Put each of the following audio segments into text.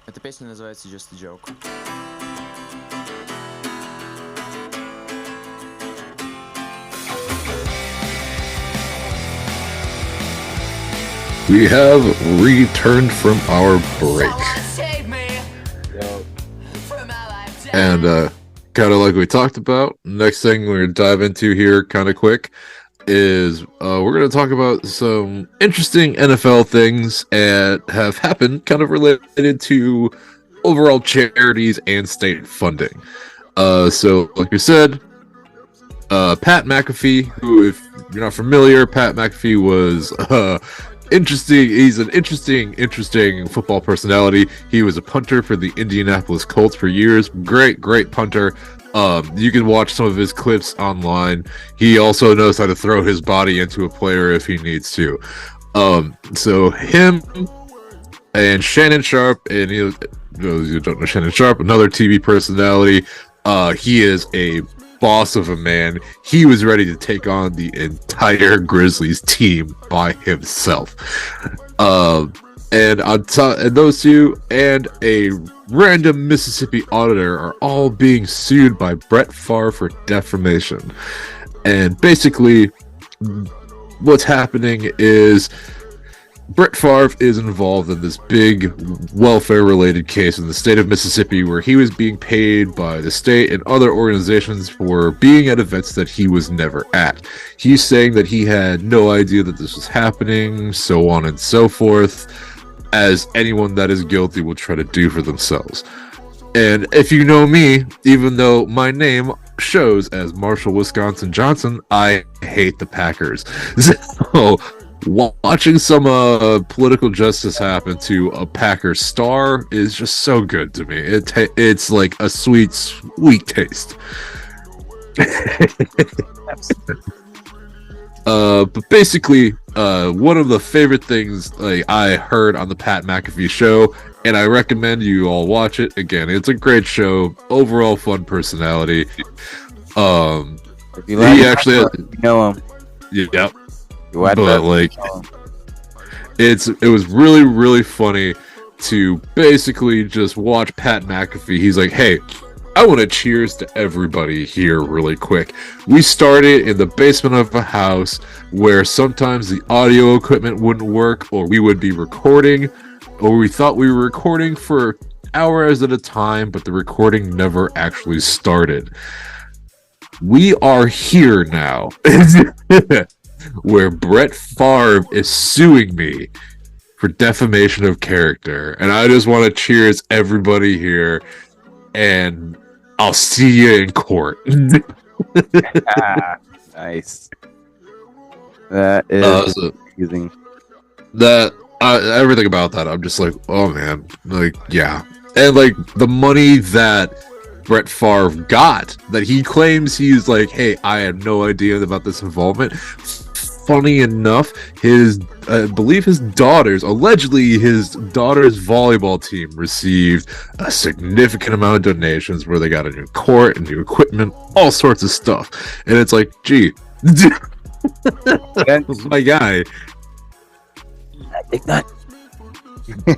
Эта песня называется Just a Joke. We have returned from our break. And kind of like we talked about, next thing we're going to dive into here kind of quick is we're going to talk about some interesting NFL things that have happened kind of related to overall charities and state funding. So like we said, Pat McAfee, who, if you're not familiar, Pat McAfee was interesting. He's an interesting football personality. He was a punter for the Indianapolis Colts for years. Great punter. You can watch some of his clips online. He also knows how to throw his body into a player if he needs to. So him and Shannon Sharpe, and you don't know Shannon Sharpe, another TV personality. He is a boss of a man. He was ready to take on the entire Grizzlies team by himself. And on top, and those two and a random Mississippi auditor are all being sued by Brett Favre for defamation. And basically, what's happening is Brett Favre is involved in this big welfare-related case in the state of Mississippi where he was being paid by the state and other organizations for being at events that he was never at. He's saying that he had no idea that this was happening, so on and so forth, as anyone that is guilty will try to do for themselves. And if you know me, even though my name shows as Marshall Wisconsin Johnson, I hate the Packers. So watching some political justice happen to a Packers star is just so good to me. It's like a sweet taste. But basically, one of the favorite things I heard on the Pat McAfee show, and I recommend you all watch it. Again, it's a great show. Overall fun personality. If you like he actually you know him. Yep. But like, it was really funny to basically just watch Pat McAfee. He's like, hey, I want to cheers to everybody here really quick. We started in the basement of a house where sometimes the audio equipment wouldn't work, or we would be recording, or we thought we were recording for hours at a time, but the recording never actually started. We are here now. Where Brett Favre is suing me for defamation of character. And I just want to cheers everybody here, and I'll see you in court. Nice. That is amazing. Everything about that, I'm just like, oh man, like, yeah. And like the money that Brett Favre got, that he claims he's like, hey, I had no idea about this involvement. Funny enough, I believe his daughter's volleyball team received a significant amount of donations where they got a new court and new equipment, all sorts of stuff. And it's like, gee, my guy. I think that.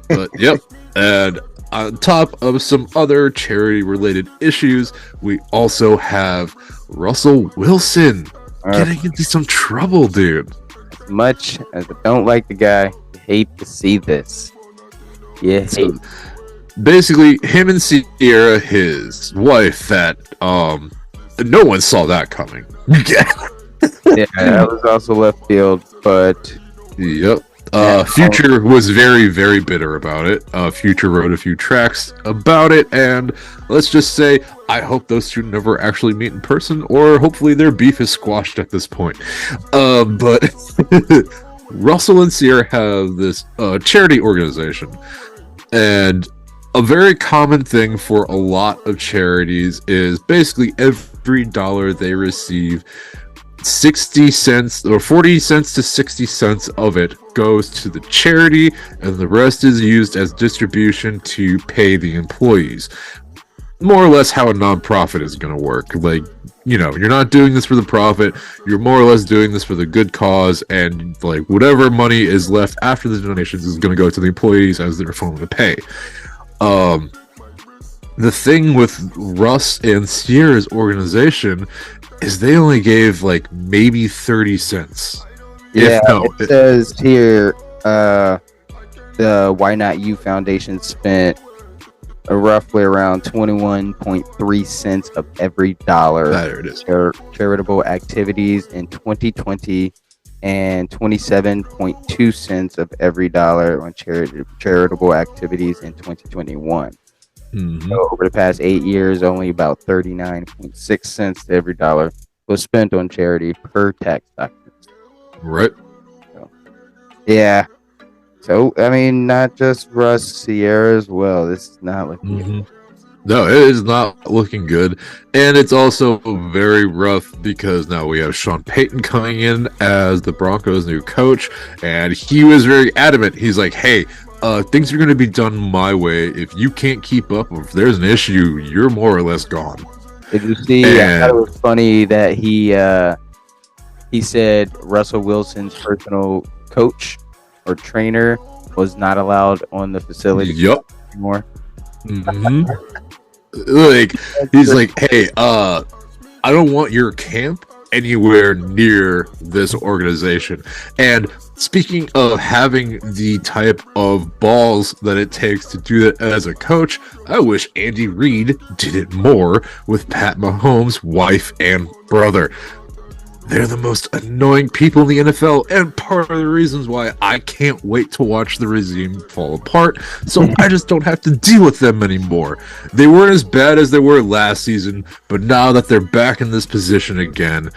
But yep. And on top of some other charity-related issues, we also have Russell Wilson getting into some trouble, dude. As much as I don't like the guy, I hate to see this. Yes. So, basically, him and Sierra, his wife, that no one saw that coming. Yeah, that was also left field, but yep. Future was very bitter about it. Future wrote a few tracks about it, and let's just say I hope those two never actually meet in person, or hopefully their beef is squashed at this point. But Russell and Sierra have this charity organization, and a very common thing for a lot of charities is basically every dollar they receive, 60 cents or 40 cents to 60 cents of it goes to the charity, and the rest is used as distribution to pay the employees. more or less how a nonprofit is going to work. Like, you're not doing this for the profit. You're more or less doing this for the good cause, and like whatever money is left after the donations is going to go to the employees as their form of pay. The thing with Russ and Sierra's organization is they only gave like maybe 30 cents. Yeah, it says here the Why Not You Foundation spent roughly around 21.3 cents of every dollar There it is. charitable activities in 2020 and 27.2 cents of every dollar on charitable activities in 2021. Mhm. So over the past 8 years, only about 39.6 cents to every dollar was spent on charity per tax document. Right. Yeah. So, I mean, not just Russ, Sierra as well. This is not looking good. No, it is not looking good. And it's also very rough because now we have Sean Payton coming in as the Broncos' new coach. And he was very adamant. He's like, hey, things are going to be done my way. If you can't keep up, or if there's an issue, you're more or less gone. Did you see? I thought it was funny that he said Russell Wilson's personal coach or trainer was not allowed on the facility anymore. Mm-hmm. Like, he's like, hey, I don't want your camp anywhere near this organization. And speaking of having the type of balls that it takes to do that as a coach, I wish Andy Reid did it more with Pat Mahomes' wife and brother. They're the most annoying people in the NFL, and part of the reasons why I can't wait to watch the regime fall apart, so I just don't have to deal with them anymore. They weren't as bad as they were last season, but now that they're back in this position again...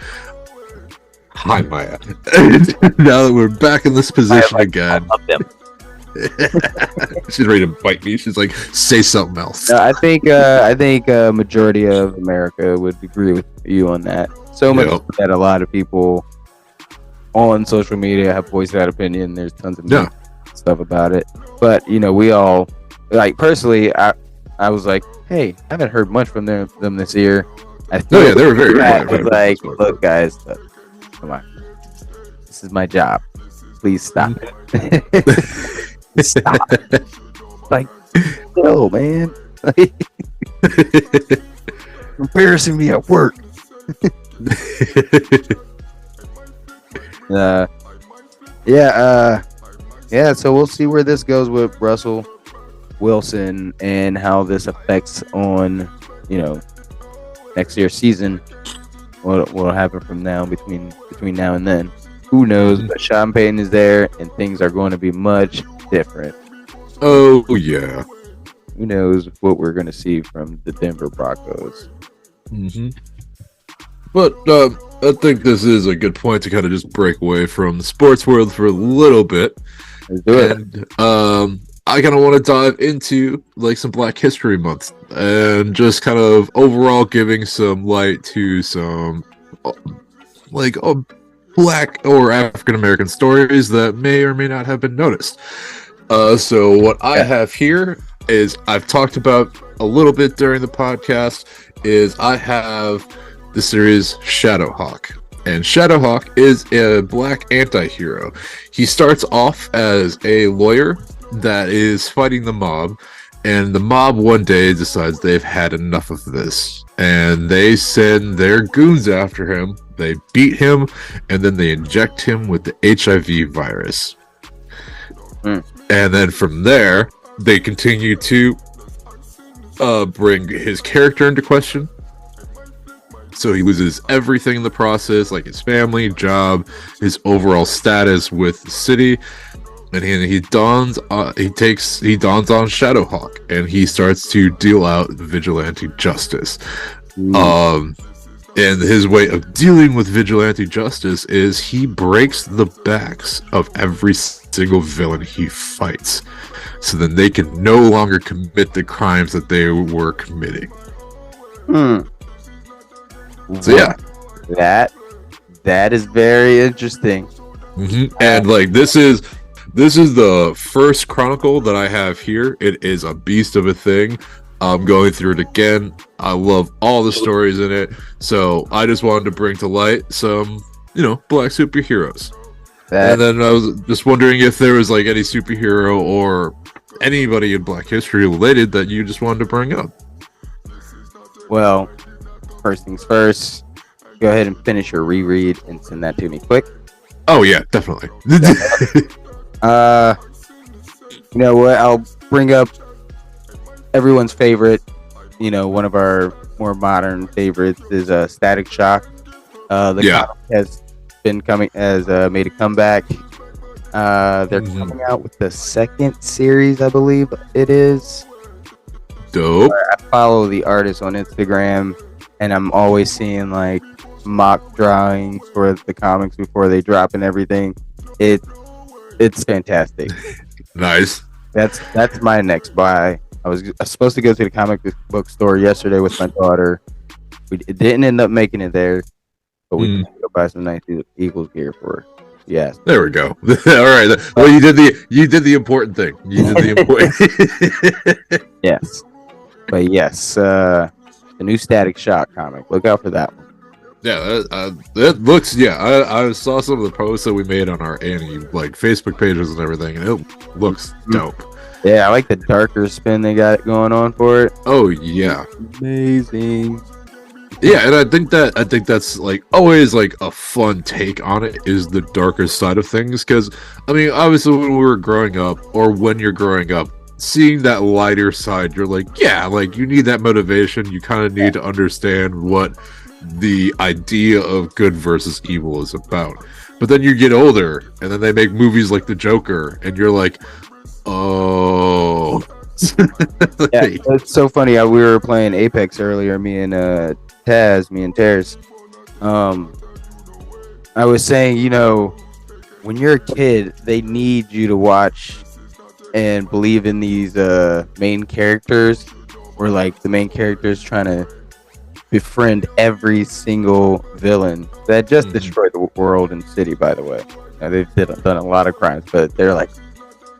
Hi, Maya. Now that we're back in this position again... I love them. She's ready to bite me. She's like, say something else. No, I think a majority of America would agree with you on that. So much that a lot of people on social media have voiced that opinion. There's tons of stuff about it. But, we all, like, personally, I was like, hey, I haven't heard much from them this year. They were very good. Like, look, guys, come on. This is my job. Please stop it. Stop. Like, no, man. Embarrassing me at work. So we'll see where this goes with Russell Wilson and how this affects on next year's season. What will happen from now between now and then? Who knows? But Sean Payton is there, and things are going to be much different. Oh yeah. Who knows what we're going to see from the Denver Broncos? Mm-hmm. But I think this is a good point to kind of just break away from the sports world for a little bit. Let's do it. And I kind of want to dive into like some Black History Month and just kind of overall giving some light to some Black or African American stories that may or may not have been noticed. So what I have here is I've talked about a little bit during the podcast is I have the series Shadowhawk. And Shadowhawk is a black anti-hero. He starts off as a lawyer that is fighting the mob, and the mob one day decides they've had enough of this. And they send their goons after him, they beat him, and then they inject him with the HIV virus. And then from there, they continue to bring his character into question. So he loses everything in the process, like his family, job, his overall status with the city, and he dons on Shadowhawk, and he starts to deal out vigilante justice. And his way of dealing with vigilante justice is he breaks the backs of every single villain he fights, so then they can no longer commit the crimes that they were committing. So yeah, that is very interesting. And like this is the first chronicle that I have here. It is a beast of a thing. I'm going through it again. I love all the stories in it. So I just wanted to bring to light some, black superheroes. And then I was just wondering if there was like any superhero or anybody in Black history related that you just wanted to bring up. Well, first things first, go ahead and finish your reread and send that to me quick. Oh yeah, definitely. You know what? I'll bring up everyone's favorite. One of our more modern favorites is Static Shock. The comic has been coming has made a comeback. They're coming out with the second series, I believe it is. Dope. I follow the artist on Instagram, and I'm always seeing like mock drawings for the comics before they drop and everything. It's fantastic. Nice. That's my next buy. I was supposed to go to the comic book store yesterday with my daughter. It didn't end up making it there, but we can go buy some nice Eagles gear for her. Yes. There we go. All right. Well, you did the important thing. You did the important. Yes. But yes, the new Static Shock comic. Look out for that one. Yeah, that looks. Yeah, I saw some of the posts that we made on our Annie Facebook pages and everything, and it looks dope. Yeah, I like the darker spin they got going on for it. Oh yeah, amazing. Yeah, and I think that's like always like a fun take on it is the darker side of things, because I mean, obviously when we were growing up, or when you're growing up, seeing that lighter side, you're like, yeah, like you need that motivation. You kind of need to understand what the idea of good versus evil is about. But then you get older, and then they make movies like The Joker, and you're like, oh. Yeah, it's so funny. We were playing Apex earlier, me and Taz. I was saying, when you're a kid, they need you to watch and believe in these main characters, where like the main characters trying to befriend every single villain that just destroyed the world and city. By the way, they've done a lot of crimes, but they're like,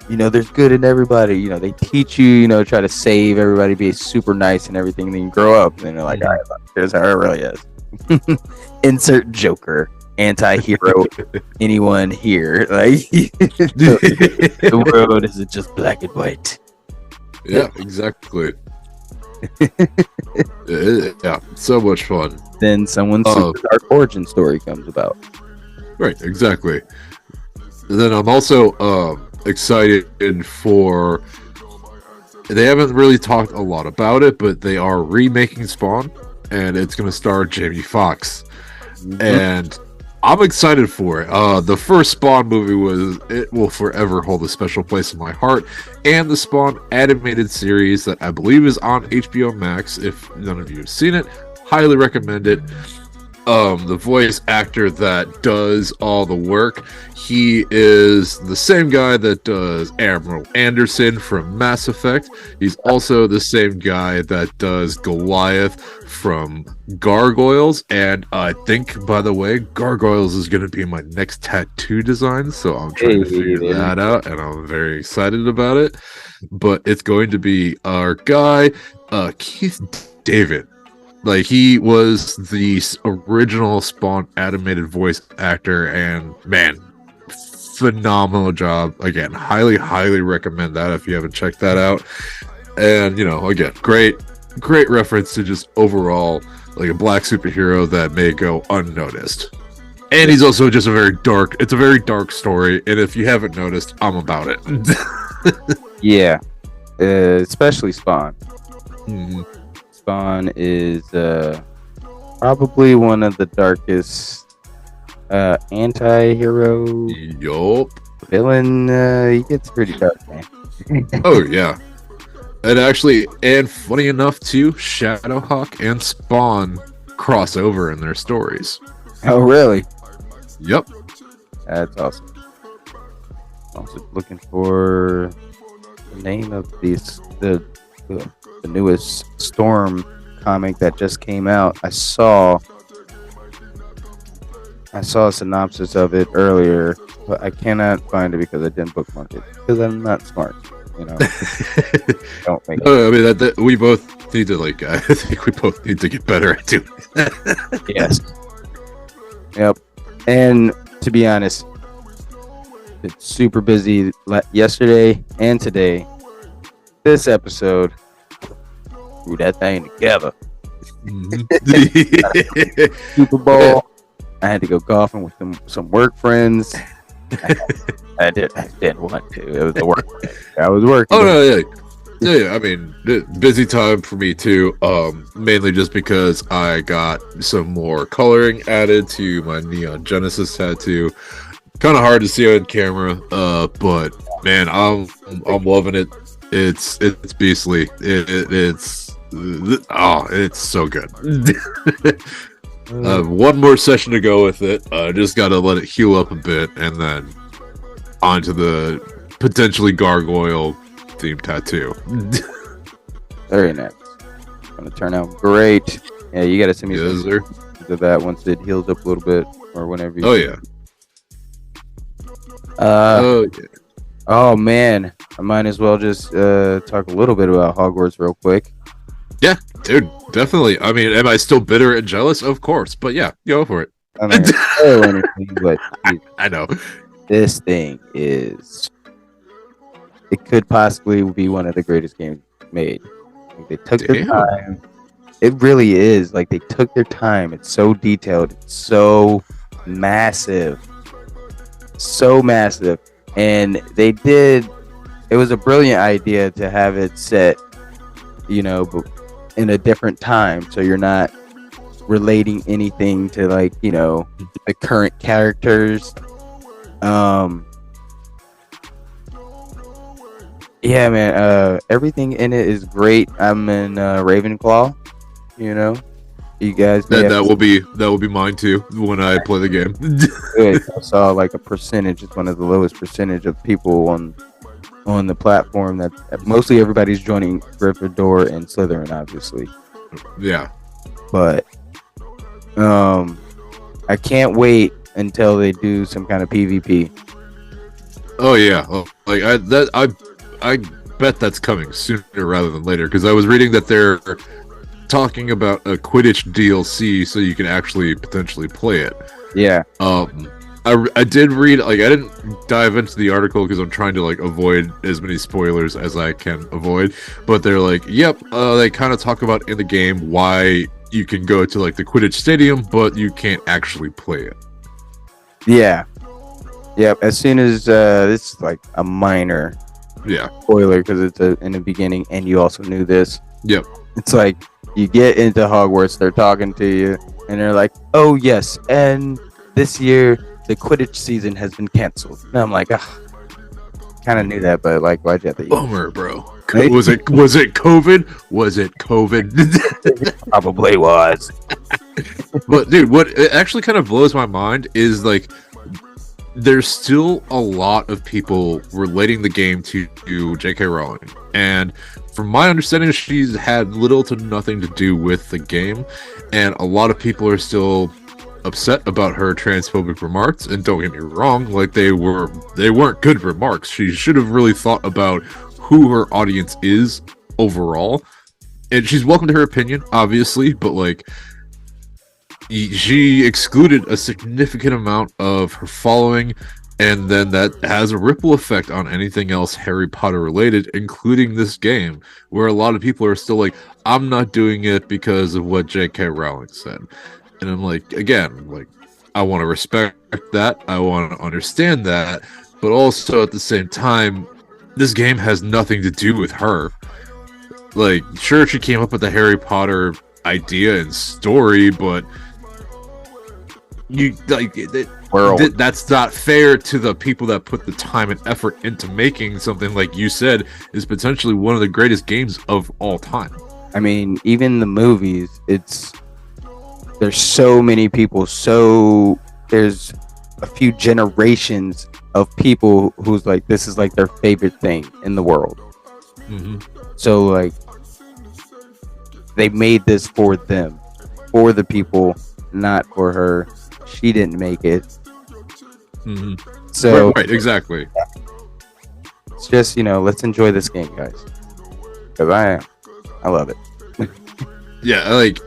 there's good in everybody. They teach you, try to save everybody, be super nice and everything. And then you grow up, and then you're like, all right, here's how it really is. Insert Joker, anti-hero, anyone here? Like, the world isn't just black and white. Yeah, exactly. Yeah, so much fun. Then someone's super dark origin story comes about. Right, exactly. And then I'm also excited for. They haven't really talked a lot about it, but they are remaking Spawn, and it's going to star Jamie Foxx. And I'm excited for it. The first Spawn movie it will forever hold a special place in my heart. And the Spawn animated series that I believe is on HBO Max. If none of you have seen it, highly recommend it. The voice actor that does all the work, he is the same guy that does Admiral Anderson from Mass Effect. He's also the same guy that does Goliath from Gargoyles. And I think, by the way, Gargoyles is going to be my next tattoo design, so I'm trying to figure that out, and I'm very excited about it. But it's going to be our guy, Keith David. Like, he was the original Spawn animated voice actor, and man, phenomenal job. Again, highly recommend that if you haven't checked that out. And, again, great reference to just overall, like, a black superhero that may go unnoticed. And he's also just it's a very dark story, and if you haven't noticed, I'm about it. Yeah, especially Spawn. Mm-hmm. Spawn is probably one of the darkest anti-hero villain. He gets pretty dark, man. Oh yeah, and funny enough too, Shadowhawk and Spawn cross over in their stories. Oh really? Yep. That's awesome. Also looking for the name of the newest Storm comic that just came out. I saw a synopsis of it earlier, but I cannot find it because I didn't bookmark it because I'm not smart. You know, don't make it. I mean that we both need to like. I think we both need to get better at doing that. Yes. Yep. And to be honest, it's super busy yesterday and today. This episode, threw that thing together. Super Bowl. I had to go golfing with some work friends. I didn't want to. It was the work. I was working. Oh no, yeah. I mean, busy time for me too. Mainly just because I got some more coloring added to my Neon Genesis tattoo. Kind of hard to see on camera, but man, I'm loving it. It's beastly. It's so good. One more session to go with it. Just gotta let it heal up a bit, and then onto the potentially gargoyle themed tattoo. Very nice. Gonna turn out great. Yeah, you gotta send me some of that once it heals up a little bit, or whenever. Yeah. Yeah. Oh man, I might as well just talk a little bit about Hogwarts real quick. Yeah, dude, definitely. I mean, am I still bitter and jealous? Of course, but yeah, go for it. I'm not gonna spoil anything, but I know this thing is. It could possibly be one of the greatest games made. Like, they took their time. It really is. Like, they took their time. It's so detailed. It's so massive. So massive. And they did. It was a brilliant idea to have it set, you know, in a different time. So you're not relating anything to, like, you know, the current characters. Yeah, man. Everything in it is great. I'm in Ravenclaw. You know, you guys. That will be mine too when I play the game. Good. I saw like a percentage. It's one of the lowest percentage of people on the platform that mostly everybody's joining Gryffindor and Slytherin, obviously. Yeah. But I can't wait until they do some kind of PvP. Oh yeah. Like I bet that's coming sooner rather than later, because I was reading that they're talking about a Quidditch DLC so you can actually potentially play it. Yeah. I did read, like, I didn't dive into the article because I'm trying to like avoid as many spoilers as I can avoid, but they're like, yep, they kind of talk about in the game why you can go to like the Quidditch stadium but you can't actually play it. Yeah. Yep. As soon as this is like a minor spoiler because it's in the beginning, and you also knew this. Yep. It's like you get into Hogwarts, they're talking to you, and they're like, "Oh yes, and this year the Quidditch season has been canceled." And I'm like, kind of knew that, but like, why'd you have to? Bummer, bro. Was it COVID? Was it COVID? Probably was. But dude, what it actually kind of blows my mind is like, there's still a lot of people relating the game to J.K. Rowling, and from my understanding, she's had little to nothing to do with the game, and a lot of people are still upset about her transphobic remarks. And don't get me wrong, like they weren't good remarks. She should have really thought about who her audience is overall, and she's welcome to her opinion, obviously, but like, she excluded a significant amount of her following, and then that has a ripple effect on anything else Harry Potter related, including this game, where a lot of people are still like, I'm not doing it because of what J.K. Rowling said. And I'm like, again, like, I want to respect that, I want to understand that, but also at the same time, this game has nothing to do with her. Like, sure, she came up with the Harry Potter idea and story, but you like that's not fair to the people that put the time and effort into making something, like you said, is potentially one of the greatest games of all time. I mean, even the movies, there's so many people, so there's a few generations of people who's like, this is like their favorite thing in the world. Mm-hmm. So like, they made this for them, for the people, not for her. She didn't make it. Mm-hmm. So right, exactly. It's just, let's enjoy this game, guys. Because I love it. Yeah, like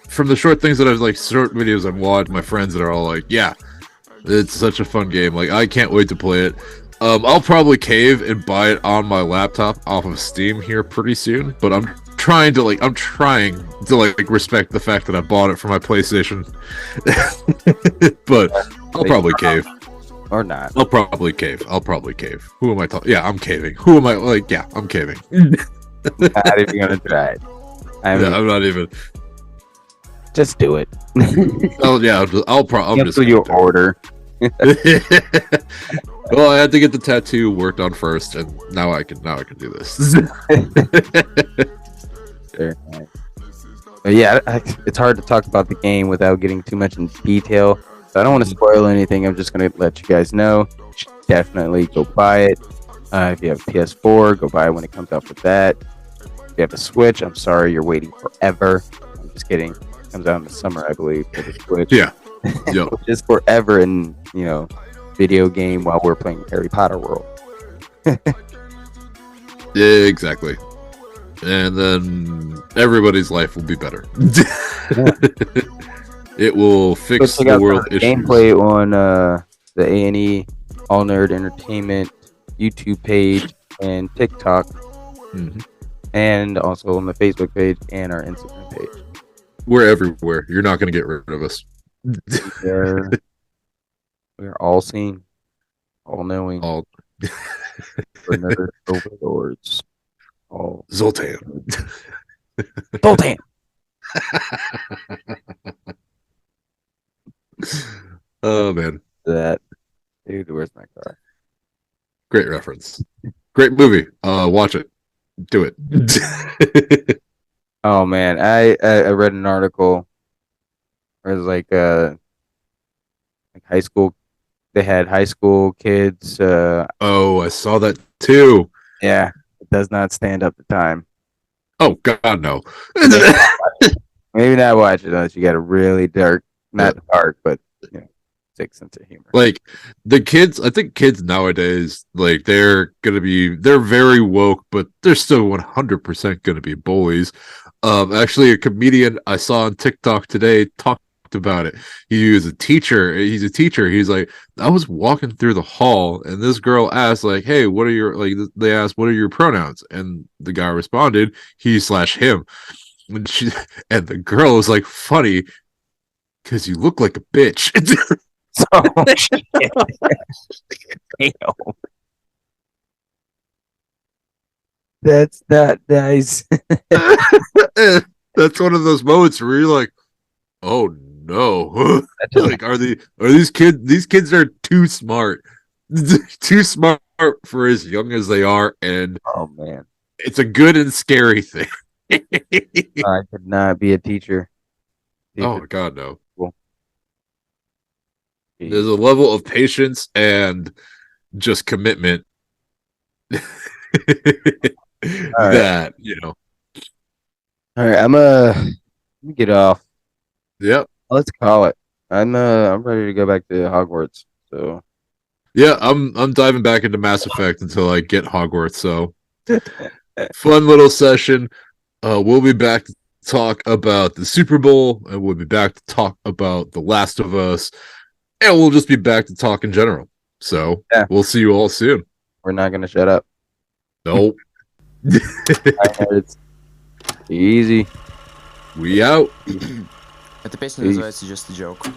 from the short things that I've like short videos I've watched, my friends that are all like, yeah, it's such a fun game. Like I can't wait to play it. I'll probably cave and buy it on my laptop off of Steam here pretty soon, but I'm trying to respect the fact that I bought it for my PlayStation. But I'll probably cave. Or not. I'll probably cave. Who am I talking? Yeah, I'm caving. Who am I? Like, yeah, I'm caving. Not even gonna try it. I'm not even. Just do it. Oh yeah, I'm just your order. Well, I had to get the tattoo worked on first, and now I can do this. Very nice. But yeah, it's hard to talk about the game without getting too much in detail. So I don't want to spoil anything. I'm just going to let you guys know. Definitely go buy it. If you have a PS4, go buy it when it comes out for that. If you have a Switch, I'm sorry you're waiting forever. I'm just kidding. It comes out in the summer, I believe, for the Switch. Yeah. Yep. Which is forever in, video game while we're playing Harry Potter World. Yeah, exactly. And then everybody's life will be better. It will fix the world issues. Gameplay on the A&E All Nerd Entertainment YouTube page and TikTok, and also on the Facebook page and our Instagram page. We're everywhere. You're not going to get rid of us. We're all seen, all knowing, All we're nerd overlords. All Zoltan. Zoltan. Oh man, That dude, where's my car? great reference. Great movie. Watch it. Do it. Oh man, I read an article where it was like high school. They had high school kids. Oh, I saw that too. Yeah, it does not stand up to time. Oh God, no. Maybe not watch it unless you got a really dark, not dark, but sick sense of humor. Like the kids, I think kids nowadays, like they're very woke, but they're still 100% gonna be bullies. Actually, a comedian I saw on TikTok today talked about it. He's a teacher. He's like, I was walking through the hall, and this girl asked, like, "Hey, what are your like?" They asked, "What are your pronouns?" And the guy responded, "He/him." And the girl was like, "Funny, because you look like a bitch." That's not nice. That's one of those moments where you're like, "Oh no!" Like, these kids? These kids are too smart, too smart for as young as they are, and Oh man, it's a good and scary thing. I could not be a teacher. Oh God, no! Cool. There's a level of patience and just commitment that All right, I'm let me get off. Yep. Let's call it. I'm ready to go back to Hogwarts. So Yeah, I'm diving back into Mass Effect until I get Hogwarts. So fun little session. We'll be back to talk about the Super Bowl, and we'll be back to talk about The Last of Us, and we'll just be back to talk in general. So we'll see you all soon. we're not gonna shut up. Nope. It's easy. We out. Это песня называется Just a Joke.